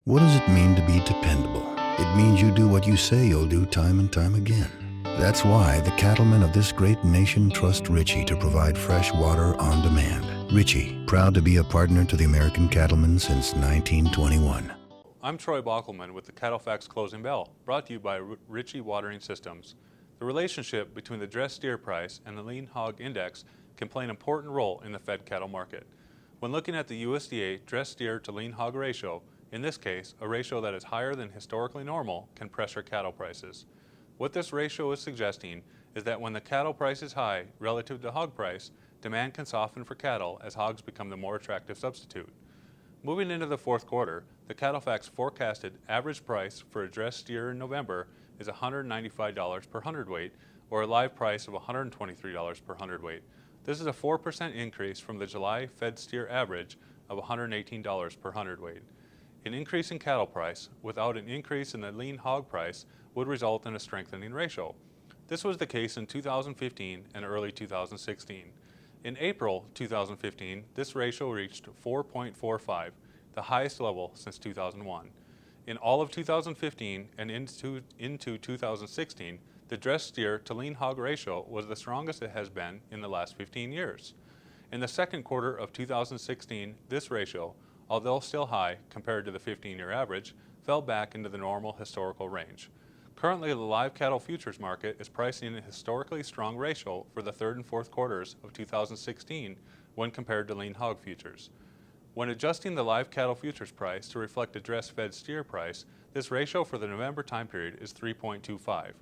What does it mean to be dependable? It means you do what you say you'll do time and time again. That's why the cattlemen of this great nation trust Ritchie to provide fresh water on demand. Ritchie, proud to be a partner to the American cattlemen since 1921. I'm Troy Bockelmann with the Cattle-Fax Closing Bell, brought to you by Ritchie Watering Systems. The relationship between the dressed steer price and the lean hog index can play an important role in the fed cattle market. When looking at the USDA dressed steer to lean hog ratio, in this case, a ratio that is higher than historically normal can pressure cattle prices. What this ratio is suggesting is that when the cattle price is high relative to hog price, demand can soften for cattle as hogs become the more attractive substitute. Moving into the fourth quarter, the CattleFax forecasted average price for a dressed steer in November is $195 per hundredweight, or a live price of $123 per hundredweight. This is a 4% increase from the July fed steer average of $118 per hundredweight. An increase in cattle price without an increase in the lean hog price would result in a strengthening ratio. This was the case in 2015 and early 2016. In April 2015, this ratio reached 4.45, the highest level since 2001. In all of 2015 and into 2016, the dressed steer to lean hog ratio was the strongest it has been in the last 15 years. In the second quarter of 2016, this ratio, although still high compared to the 15-year average, fell back into the normal historical range. Currently, the live cattle futures market is pricing a historically strong ratio for the third and fourth quarters of 2016 when compared to lean hog futures. When adjusting the live cattle futures price to reflect the dressed fed steer price, this ratio for the November time period is 3.25.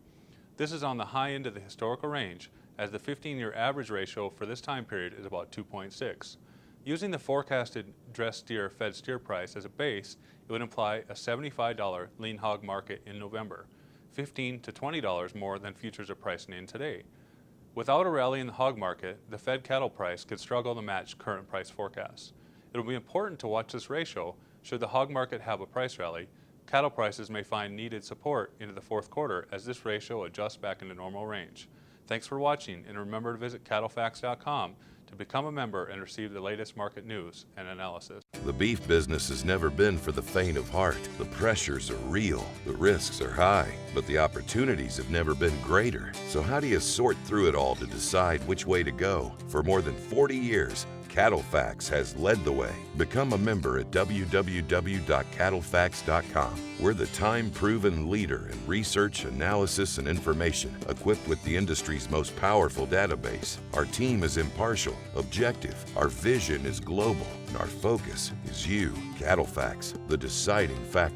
This is on the high end of the historical range, as the 15-year average ratio for this time period is about 2.6. Using the forecasted dressed steer fed steer price as a base, it would imply a $75 lean hog market in November, $15 to $20 more than futures are pricing in today. Without a rally in the hog market, the fed cattle price could struggle to match current price forecasts. It will be important to watch this ratio. Should the hog market have a price rally, cattle prices may find needed support into the fourth quarter as this ratio adjusts back into normal range. Thanks for watching, and remember to visit CattleFax.com to become a member and receive the latest market news and analysis. The beef business has never been for the faint of heart. The pressures are real, the risks are high, but the opportunities have never been greater. So how do you sort through it all to decide which way to go? For more than 40 years, CattleFax has led the way. Become a member at www.cattlefax.com. We're the time-proven leader in research, analysis, and information, equipped with the industry's most powerful database. Our team is impartial, objective, our vision is global, and our focus is you. CattleFax, the deciding factor.